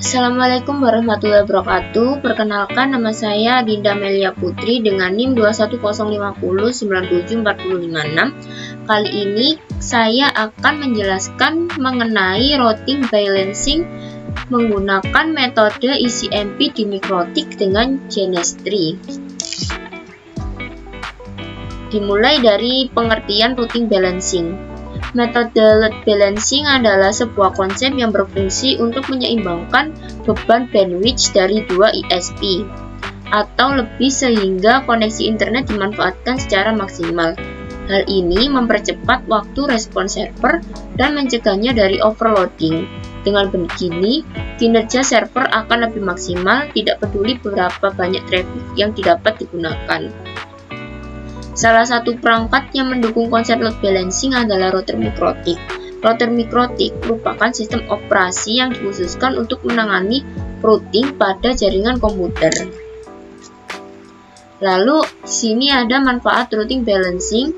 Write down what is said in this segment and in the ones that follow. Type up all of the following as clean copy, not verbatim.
Assalamualaikum warahmatullahi wabarakatuh. Perkenalkan, nama saya Dinda Melia Putri dengan NIM 21050974056. Kali ini saya akan menjelaskan mengenai routing balancing menggunakan metode ECMP di Mikrotik dengan Genestry. Dimulai dari pengertian routing balancing. Metode load balancing adalah sebuah konsep yang berfungsi untuk menyeimbangkan beban bandwidth dari dua ISP atau lebih sehingga koneksi internet dimanfaatkan secara maksimal. Hal ini mempercepat waktu respon server dan mencegahnya dari overloading. Dengan begini, kinerja server akan lebih maksimal, tidak peduli berapa banyak traffic yang didapat digunakan. Salah satu perangkat yang mendukung konsep load balancing adalah router Mikrotik. Router Mikrotik merupakan sistem operasi yang dikhususkan untuk menangani routing pada jaringan komputer. Lalu, di sini ada manfaat routing balancing.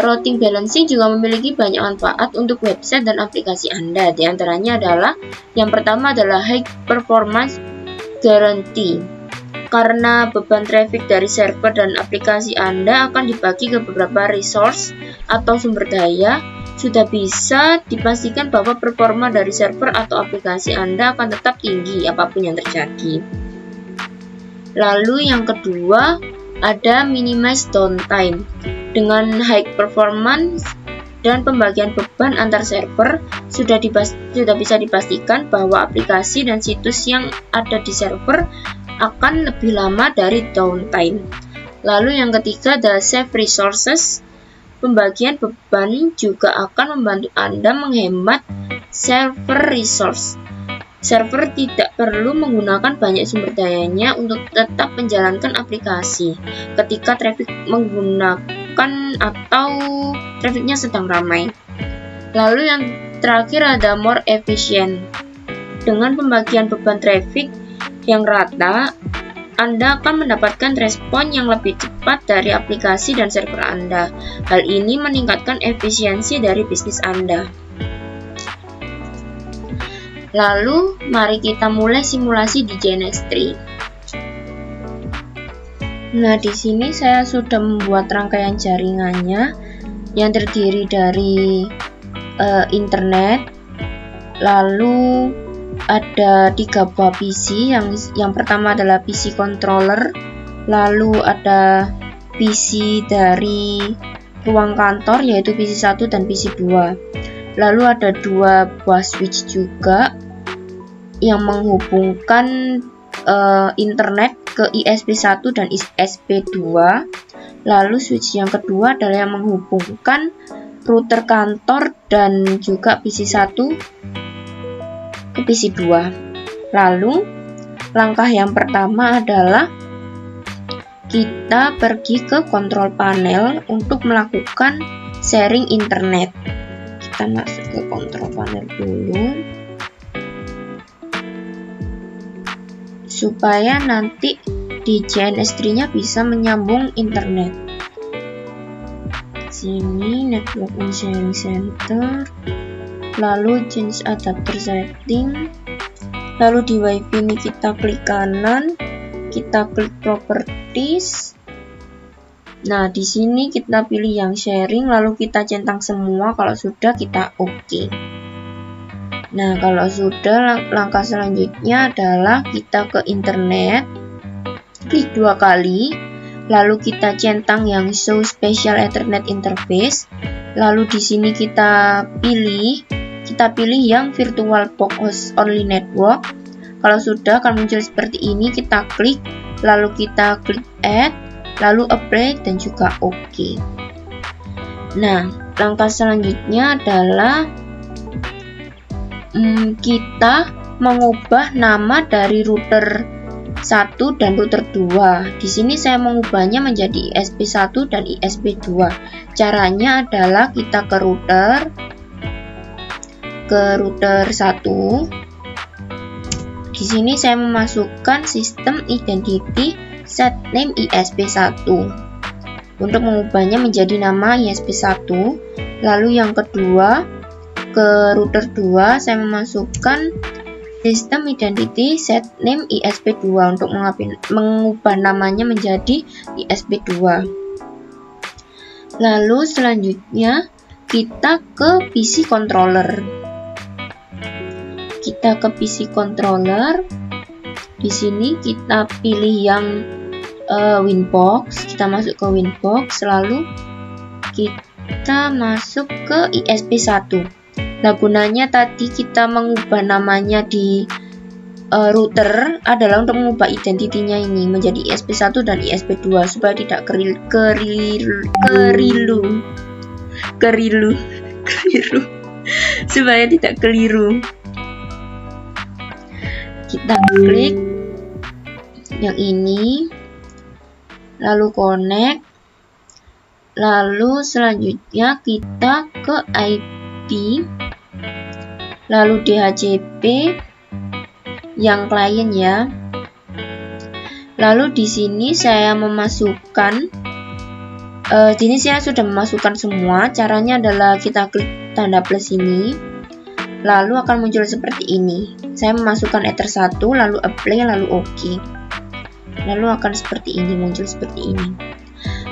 Routing balancing juga memiliki banyak manfaat untuk website dan aplikasi Anda. Di antaranya adalah, yang pertama adalah high performance guarantee. Karena beban traffic dari server dan aplikasi Anda akan dibagi ke beberapa resource atau sumber daya, sudah bisa dipastikan bahwa performa dari server atau aplikasi Anda akan tetap tinggi apapun yang terjadi. Lalu yang kedua, ada minimize downtime. Dengan high performance dan pembagian beban antar server, sudah bisa dipastikan bahwa aplikasi dan situs yang ada di server akan lebih lama dari downtime. Lalu yang ketiga adalah save resources. Pembagian beban juga akan membantu Anda menghemat server resource. Server tidak perlu menggunakan banyak sumber dayanya untuk tetap menjalankan aplikasi ketika traffic menggunakan atau trafficnya sedang ramai. Lalu yang terakhir ada more efficient. Dengan pembagian beban traffic yang rata, Anda akan mendapatkan respon yang lebih cepat dari aplikasi dan server Anda. Hal ini meningkatkan efisiensi dari bisnis Anda. Lalu, mari kita mulai simulasi di Genestry. Nah, di sini saya sudah membuat rangkaian jaringannya yang terdiri dari internet, lalu ada 3 buah PC. Yang pertama adalah PC controller, lalu ada PC dari ruang kantor yaitu PC 1 dan PC 2. Lalu ada 2 buah switch juga yang menghubungkan internet ke ISP 1 dan ISP 2. Lalu switch yang kedua adalah yang menghubungkan router kantor dan juga PC 1 ke PC 2. Lalu langkah yang pertama adalah kita pergi ke control panel untuk melakukan sharing internet. Kita masuk ke control panel dulu supaya nanti di Genestry-nya bisa menyambung internet. Sini network and sharing center, lalu change adapter setting, lalu di WiFi ini kita klik kanan, kita klik properties. Nah, di sini kita pilih yang sharing, lalu kita centang semua. Kalau sudah, kita OK. Nah, kalau sudah, langkah selanjutnya adalah kita ke internet, klik 2 kali, lalu kita centang yang show special ethernet interface, lalu di sini kita pilih yang virtual box host only network. Kalau sudah akan muncul seperti ini, kita klik, lalu kita klik add, lalu apply dan juga OK. Nah, langkah selanjutnya adalah kita mengubah nama dari router 1 dan router 2. Di sini saya mengubahnya menjadi ISP 1 dan ISP 2. Caranya adalah kita ke router 1. Di sini saya memasukkan sistem identity set name ISP 1 untuk mengubahnya menjadi nama ISP 1. Lalu yang kedua, ke router 2 saya memasukkan Sistem identity set name ISP2 untuk mengubah namanya menjadi ISP2. Lalu selanjutnya kita ke PC controller. Kita ke PC controller. Di sini kita pilih yang Winbox. Kita masuk ke Winbox, lalu kita masuk ke ISP1. Nah, gunanya tadi kita mengubah namanya di router adalah untuk mengubah identitinya ini menjadi ISP1 dan ISP2 supaya tidak supaya tidak keliru. Kita klik yang ini, lalu connect, lalu selanjutnya kita ke IP, lalu DHCP yang klien ya. Lalu di sini saya memasukkan sini saya sudah memasukkan semua. Caranya adalah kita klik tanda plus ini, lalu akan muncul seperti ini. Saya memasukkan Ether 1, lalu apply, lalu OK. Lalu akan seperti ini, muncul seperti ini.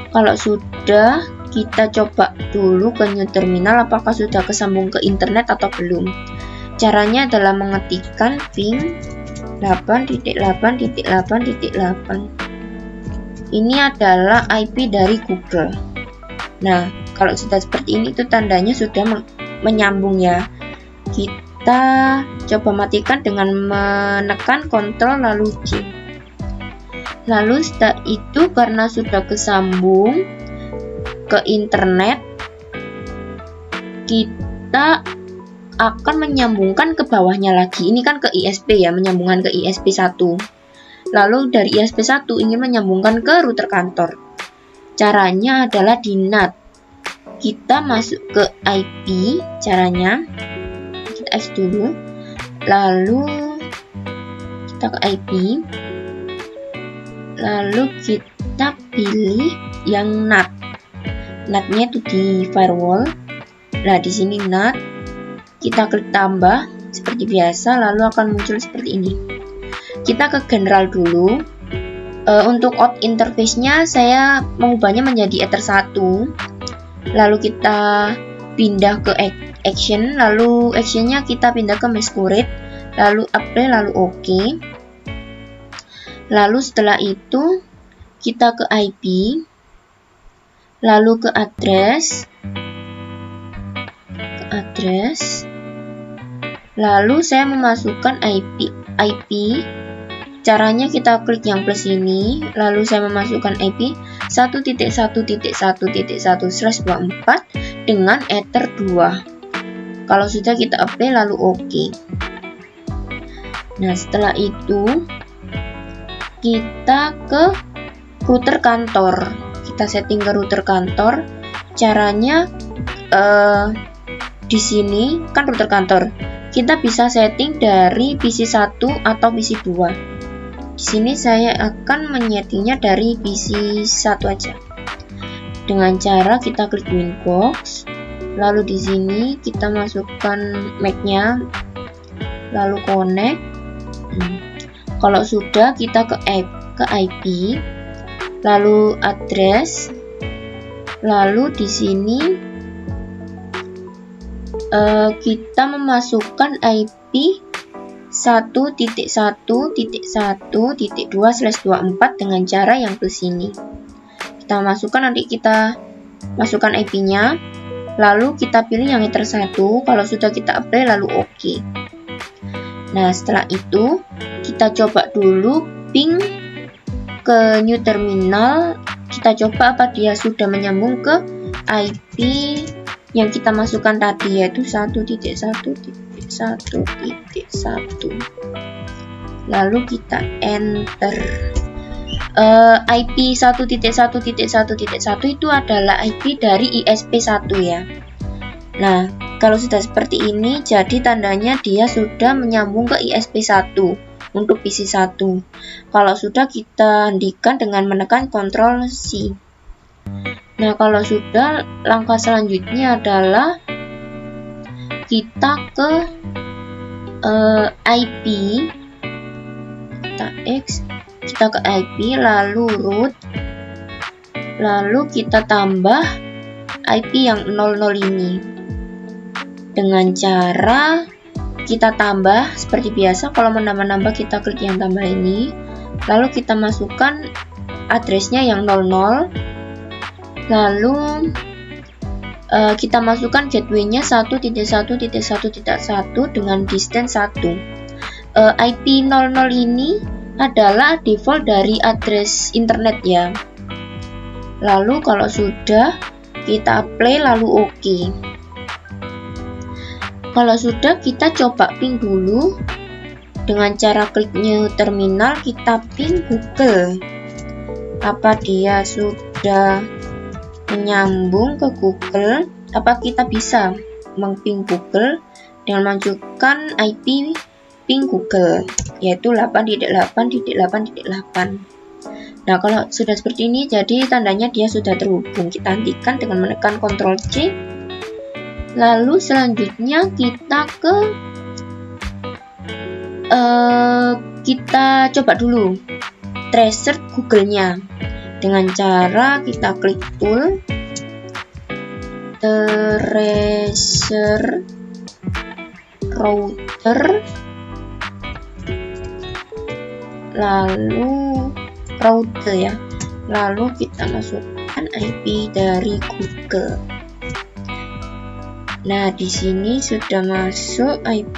Kalau sudah, kita coba dulu ke new terminal apakah sudah kesambung ke internet atau belum. Caranya adalah mengetikkan ping 8.8.8.8. Ini adalah IP dari Google. Nah, kalau sudah seperti ini itu tandanya sudah menyambung ya. Kita coba matikan dengan menekan Ctrl lalu J. Lalu setelah itu karena sudah kesambung ke internet, kita akan menyambungkan ke bawahnya lagi. Ini kan ke ISP ya, menyambungkan ke ISP1. Lalu dari ISP1 ingin menyambungkan ke router kantor. Caranya adalah di NAT. Kita masuk ke IP, caranya kita X dulu. Lalu kita ke IP. Lalu kita pilih yang NAT. NAT-nya itu di firewall. Nah, di sini NAT. Kita klik tambah seperti biasa, lalu akan muncul seperti ini. Kita ke general dulu. Untuk out interface-nya saya mengubahnya menjadi Ether 1. Lalu kita pindah ke action, lalu action-nya kita pindah ke masquerade, lalu apply, lalu OK. Lalu setelah itu kita ke IP, lalu ke address, lalu saya memasukkan IP. Caranya kita klik yang plus ini, lalu saya memasukkan IP 1.1.1.1/24 dengan Ether 2. Kalau sudah kita apply lalu OK. Nah, setelah itu kita ke router kantor. Kita setting ke router kantor. Caranya di sini kan router kantor. Kita bisa setting dari PC 1 atau PC 2. Di sini saya akan menyetingnya dari PC 1 aja. Dengan cara kita klik Winbox, lalu di sini kita masukkan MAC-nya, lalu connect. Kalau sudah kita ke IP, lalu address, lalu di sini kita memasukkan IP 1.1.1.2/24 dengan cara yang plus ini. Kita masukkan, nanti kita masukkan IP-nya, lalu kita pilih yang Ether 1. Kalau sudah kita apply lalu OK. Nah, setelah itu kita coba dulu ping ke new terminal. Kita coba apa dia sudah menyambung ke IP yang kita masukkan tadi, yaitu 1.1.1.1. Lalu kita enter. IP 1.1.1.1 itu adalah IP dari ISP1 ya. Nah, kalau sudah seperti ini, jadi tandanya dia sudah menyambung ke ISP1 untuk PC 1. Kalau sudah, kita hentikan dengan menekan Ctrl C. Nah, kalau sudah, langkah selanjutnya adalah kita ke IP, kita X, kita ke IP, lalu root, lalu kita tambah IP yang 00 ini dengan cara kita tambah seperti biasa. Kalau mau nambah-nambah kita klik yang tambah ini, lalu kita masukkan addressnya yang 00, lalu kita masukkan gateway-nya 1.1.1.1 dengan distance 1. IP 00 ini adalah default dari address internet ya. Lalu kalau sudah, kita play lalu OK. Kalau sudah, kita coba ping dulu dengan cara klik new terminal, kita ping Google. Apa dia sudah menyambung ke Google? Apa kita bisa mengping Google dengan menunjukkan IP ping Google, yaitu 8.8.8.8. Nah, kalau sudah seperti ini, jadi tandanya dia sudah terhubung. Kita hentikan dengan menekan Ctrl C. Lalu selanjutnya kita ke kita coba dulu tracer Google-nya dengan cara kita klik tool, tracer router, lalu router ya, lalu kita masukkan IP dari Google. Nah, di sini sudah masuk IP.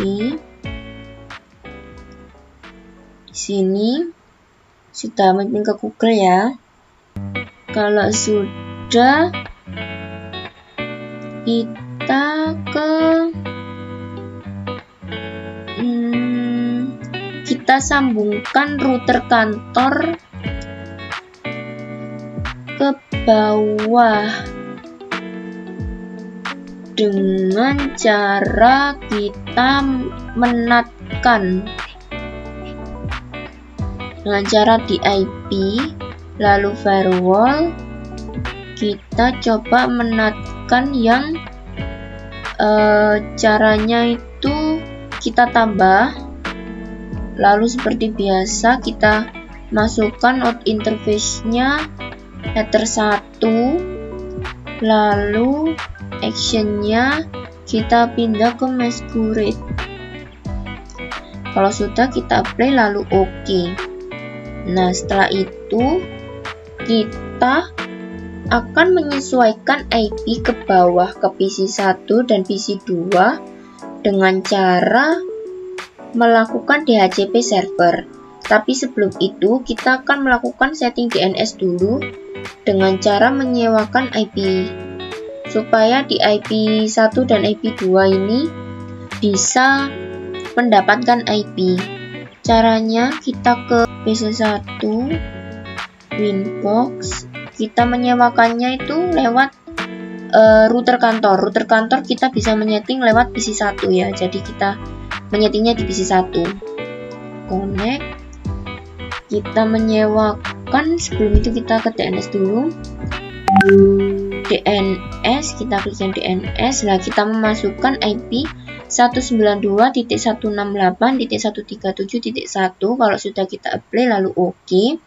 Di sini sudah mapping ke Google ya. Kalau sudah, kita ke kita sambungkan router kantor ke bawah dengan cara kita menatkan dengan cara di IP, lalu firewall, kita coba menatkan yang caranya itu kita tambah, lalu seperti biasa kita masukkan out interface-nya header 1, lalu action-nya kita pindah ke masquerade. Kalau sudah, kita play lalu OK. Nah, setelah itu kita akan menyesuaikan IP ke bawah ke PC 1 dan PC 2 dengan cara melakukan DHCP server. Tapi sebelum itu kita akan melakukan setting DNS dulu dengan cara menyewakan IP supaya di IP 1 dan IP 2 ini bisa mendapatkan IP. Caranya kita ke PC 1 Winbox, kita menyewakannya itu lewat router kantor. Router kantor kita bisa menyeting lewat PC 1 ya. Jadi kita menyetingnya di PC 1. Connect. Kita menyewakan, sebelum itu kita ke DNS dulu. DNS, kita klik yang DNS. Nah, kita memasukkan IP 192.168.137.1. Kalau sudah kita apply lalu OK.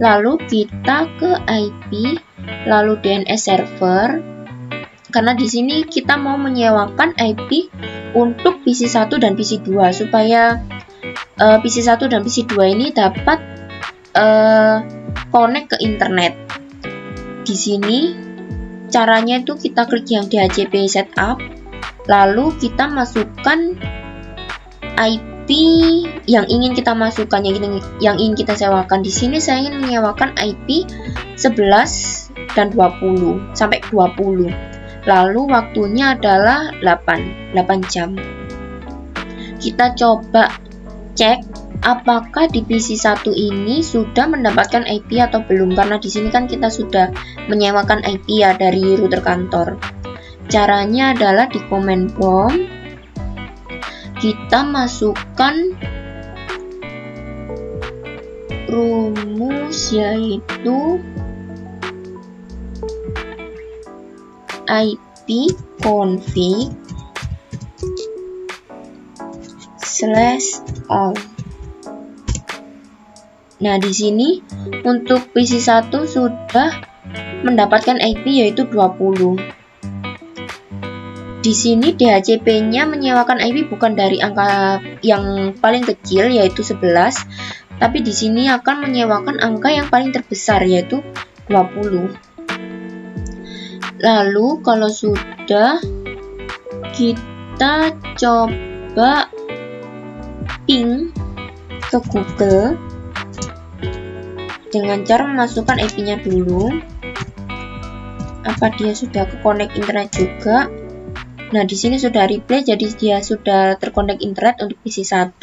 Lalu kita ke IP, lalu DNS server. Karena di sini kita mau menyewakan IP untuk PC 1 dan PC 2 supaya PC 1 dan PC 2 ini dapat connect ke internet. Di sini caranya itu kita klik yang DHCP setup, lalu kita masukkan IP yang ingin kita masukkan, yang ingin kita sewakan. Di sini saya ingin menyewakan IP 11 dan 20 sampai 20. Lalu waktunya adalah 8 jam. Kita coba cek apakah di PC 1 ini sudah mendapatkan IP atau belum, karena di sini kan kita sudah menyewakan IP ya dari router kantor. Caranya adalah di command prompt kita masukkan rumus, yaitu IP config /all. Nah, di sini untuk PC1 sudah mendapatkan IP yaitu 20. Di sini DHCP-nya menyewakan IP bukan dari angka yang paling kecil yaitu 11, tapi di sini akan menyewakan angka yang paling terbesar yaitu 20. Lalu kalau sudah, kita coba ping ke Google dengan cara memasukkan IP-nya dulu. Apa dia sudah ke connect internet juga? Nah, di sini sudah replay, jadi dia sudah terkonek internet untuk PC1.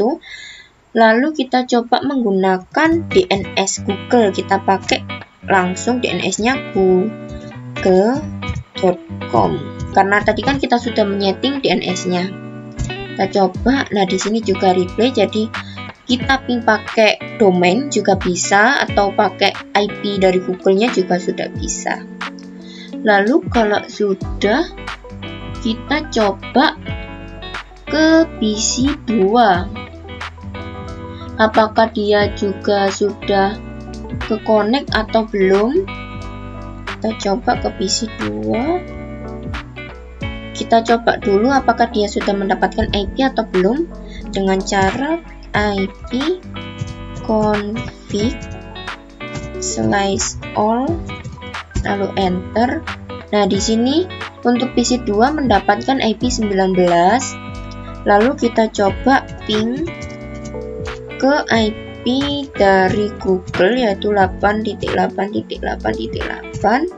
Lalu kita coba menggunakan DNS Google. Kita pakai langsung DNS-nya google.com. Karena tadi kan kita sudah menyeting DNS-nya. Kita coba. Nah, di sini juga replay, jadi kita ping pakai domain juga bisa, atau pakai IP dari Google-nya juga sudah bisa. Lalu kalau sudah, kita coba ke PC2. Apakah dia juga sudah ke connect atau belum? Kita coba ke PC2. Kita coba dulu apakah dia sudah mendapatkan IP atau belum dengan cara IP config/all lalu enter. Nah, di sini untuk PC2 mendapatkan IP 19. Lalu kita coba ping ke IP dari Google yaitu 8.8.8.8.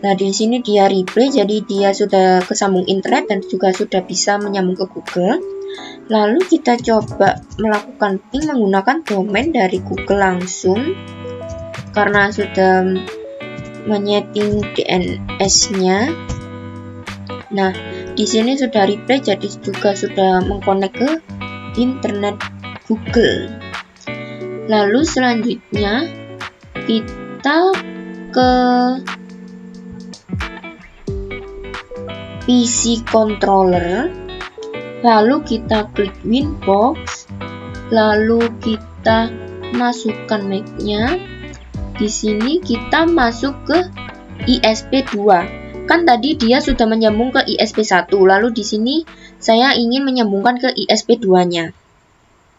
Nah, di sini dia replay, jadi dia sudah kesambung internet dan juga sudah bisa menyambung ke Google. Lalu kita coba melakukan ping menggunakan domain dari Google langsung karena sudah menyeting DNS-nya. Nah, di sini sudah replay, jadi juga sudah mengkonek ke internet Google. Lalu selanjutnya kita ke PC controller, lalu kita klik Winbox, lalu kita masukkan MAC-nya. Di sini kita masuk ke ISP2. Kan tadi dia sudah menyambung ke ISP1, lalu di sini saya ingin menyambungkan ke ISP2-nya.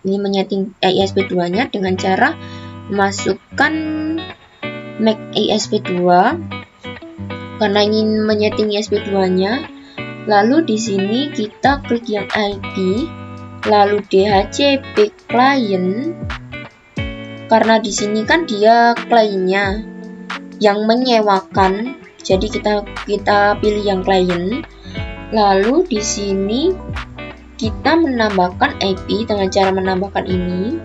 Ini menyeting ISP2-nya dengan cara masukkan MAC ISP2 karena ingin menyeting ISP2-nya. Lalu di sini kita klik yang IP, lalu DHCP client. Karena di sini kan dia kliennya yang menyewakan, jadi kita pilih yang klien. Lalu di sini kita menambahkan IP dengan cara menambahkan ini.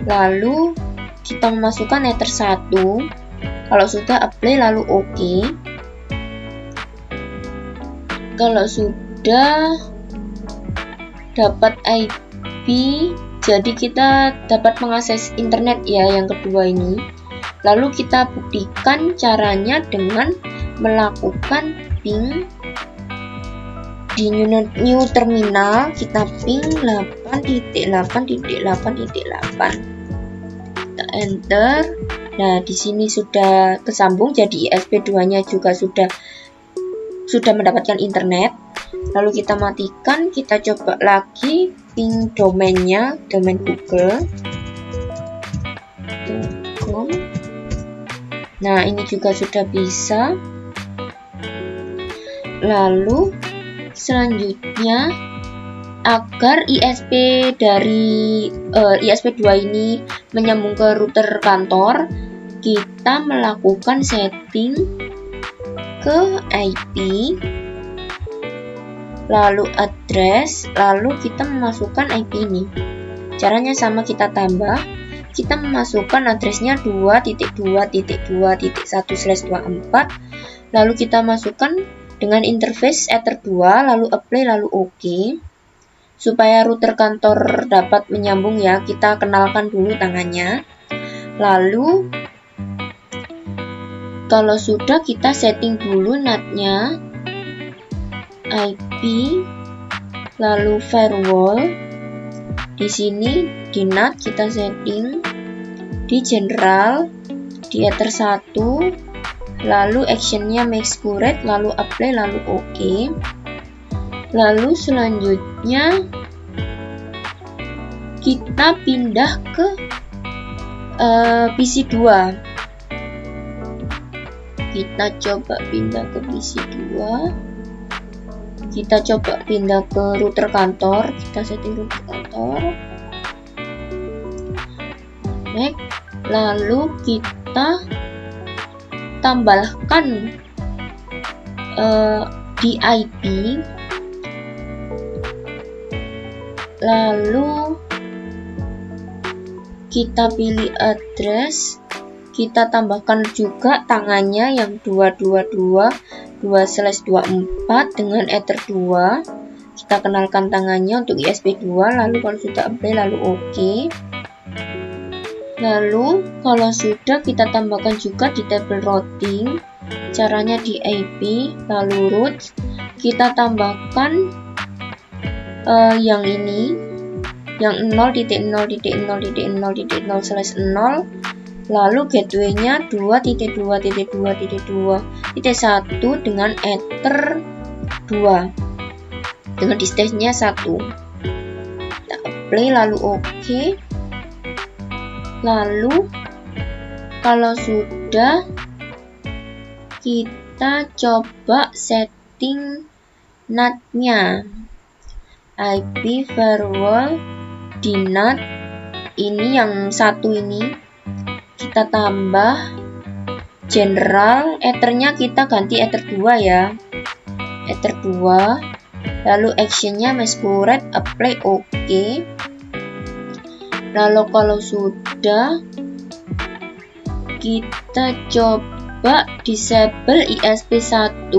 Lalu kita memasukkan ether 1. Kalau sudah apply lalu OK. Kalau sudah dapat IP, jadi kita dapat mengakses internet ya yang kedua ini. Lalu kita buktikan caranya dengan melakukan ping di new terminal. Kita ping 8.8.8.8. Kita enter. Nah, di sini sudah kesambung, jadi ISP2-nya juga sudah mendapatkan internet. Lalu kita matikan, kita coba lagi ping domainnya, domain google.com. Nah, ini juga sudah bisa. Lalu selanjutnya, agar ISP dari ISP2 ini menyambung ke router kantor, kita melakukan setting ke IP, lalu address, lalu kita memasukkan IP ini. Caranya sama, kita tambah, kita memasukkan addressnya 2.2.2.1/24, lalu kita masukkan dengan interface ether 2, lalu apply, lalu OK. Supaya router kantor dapat menyambung ya, kita kenalkan dulu tangannya. Lalu kalau sudah, kita setting dulu NAT-nya, IP, lalu firewall, Di sini di NAT kita setting di general, di Ether 1, lalu actionnya make accurate, lalu apply, lalu OK. Lalu selanjutnya kita pindah ke PC 2. Kita coba pindah ke PC 2. Kita coba pindah ke router kantor, kita setting router kantor. Next, lalu kita tambahkan di IP, lalu kita pilih address, kita tambahkan juga tangannya yang 222/24 dengan Ether 2. Kita kenalkan tangannya untuk ISP2, lalu kalau sudah apply lalu OK. Lalu kalau sudah kita tambahkan juga di table routing, caranya di IP, lalu root, kita tambahkan yang ini, yang 0.0.0.0.0/0, lalu gateway-nya 2.2.2.2.1 dengan Ether 2 dengan distance-nya 1. Kita apply lalu OK. Lalu kalau sudah, kita coba setting NAT-nya. IP firewall di NAT ini yang satu ini kita tambah general, Ethernya kita ganti Ether 2 ya, Ether 2, lalu actionnya accurate, apply OK. Lalu kalau sudah, kita coba disable ISP1,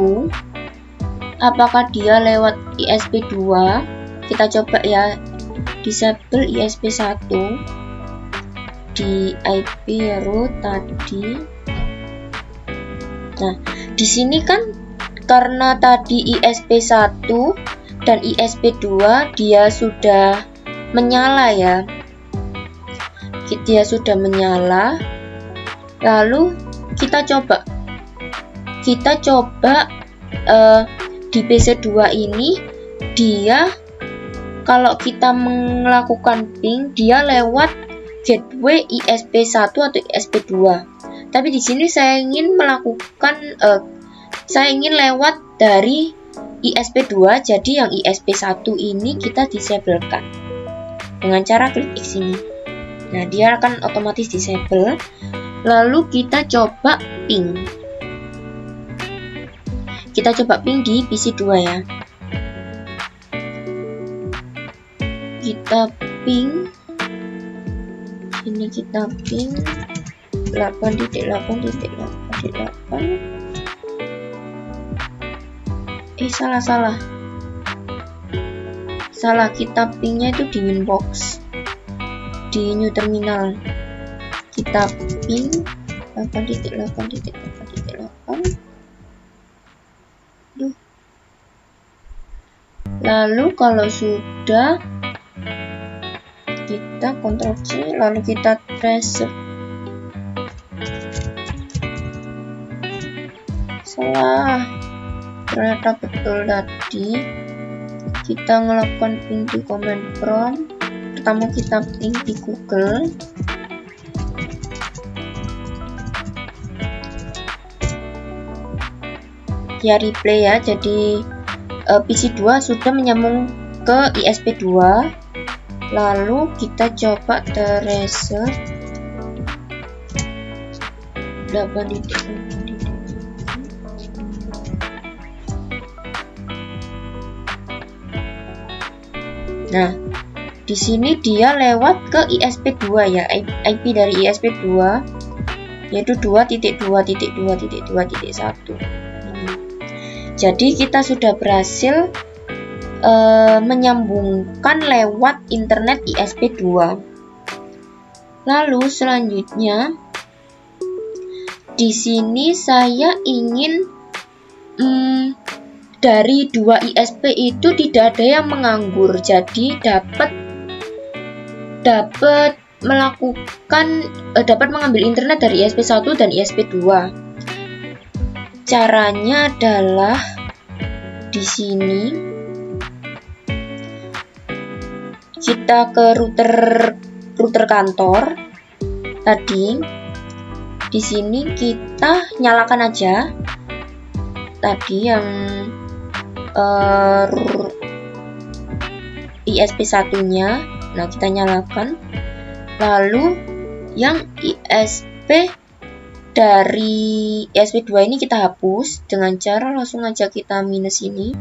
apakah dia lewat ISP2. Kita coba ya, disable ISP1 di IP root tadi. Nah, di sini kan karena tadi ISP1 dan ISP2 dia sudah menyala ya. Dia sudah menyala. Lalu kita coba di PC2 ini, dia kalau kita melakukan ping, dia lewat gateway ISP1 atau ISP2. Tapi di sini saya ingin lewat dari ISP2, jadi yang ISP1 ini kita disablekan dengan cara klik X ini. Nah, dia akan otomatis disable. Lalu kita coba ping. Kita coba ping di PC2 ya. Kita ping. Ini kita ping 8.8.8.8. Salah, kita pingnya itu di Winbox, di new terminal. Kita ping 8.8.8.8. Lalu kalau sudah, kita Ctrl C, lalu kita trace. Salah, ternyata betul tadi. Kita melakukan ping di command prompt. Pertama kita ping di Google. Dia replay ya, jadi PC2 sudah menyambung ke ISP2. Lalu kita coba trace 8.8. Nah, di sini dia lewat ke ISP2 ya, IP dari ISP2 yaitu 2.2.2.2.1. Jadi kita sudah berhasil menyambungkan lewat internet ISP2. Lalu selanjutnya di sini saya ingin dari dua ISP itu tidak ada yang menganggur, jadi dapat dapat mengambil internet dari ISP1 dan ISP2. Caranya adalah di sini kita ke router kantor tadi. Di sini kita nyalakan aja tadi yang ISP1-nya. Nah, kita nyalakan. Lalu yang ISP dari ISP2 ini kita hapus dengan cara langsung aja kita minus ini.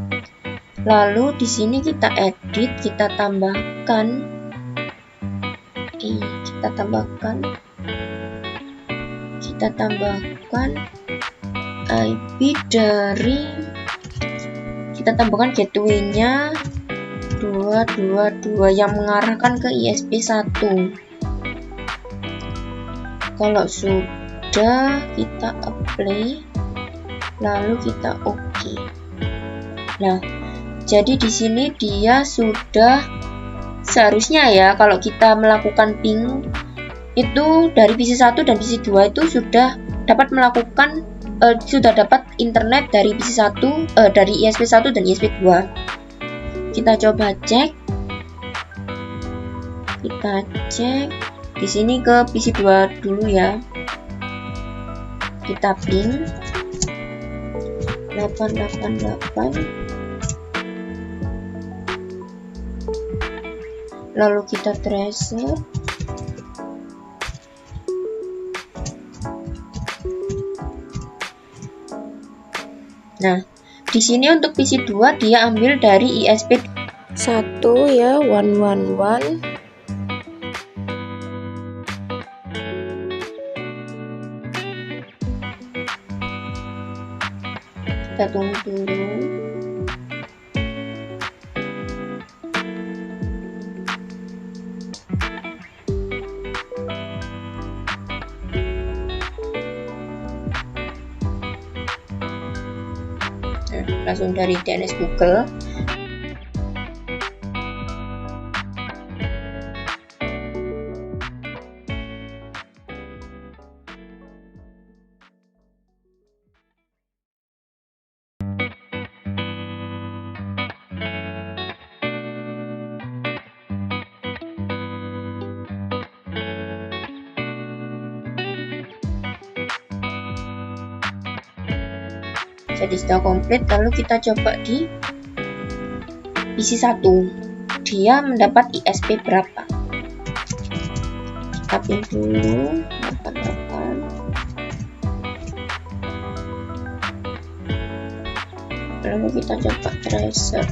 Lalu di sini kita edit, kita tambahkan IP dari, kita tambahkan gateway-nya 222 yang mengarahkan ke ISP1. Kalau sudah, kita apply, lalu kita OK. Nah, jadi di sini dia sudah seharusnya ya, kalau kita melakukan ping itu dari PC1 dan PC2 itu sudah dapat melakukan dapat internet dari PC1 dari ISP1 dan ISP2. Kita coba cek. Di sini ke PC2 dulu ya. Kita ping 888. Lalu kita tracer. Nah, di sini untuk PC2 dia ambil dari ISP1 ya, 111. Kita tunggu dulu. Langsung dari DNS Google. Jadi sudah komplit, lalu kita coba di PC1 dia mendapat ISP berapa. Kita pin dulu 88, lalu kita coba tracer.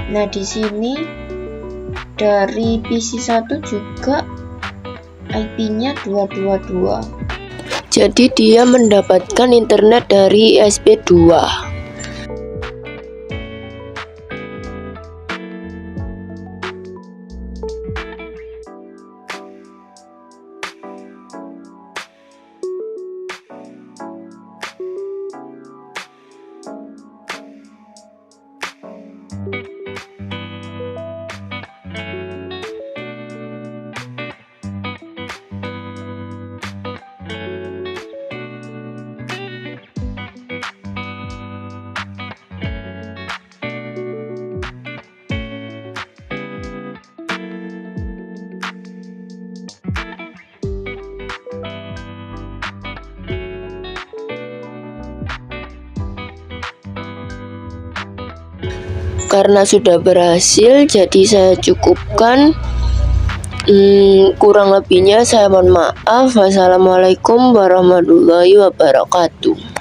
Nah, di sini dari PC1 juga IP-nya 222. Jadi dia mendapatkan internet dari ISP2. Karena sudah berhasil, jadi saya cukupkan. Kurang lebihnya saya mohon maaf. Wassalamualaikum warahmatullahi wabarakatuh.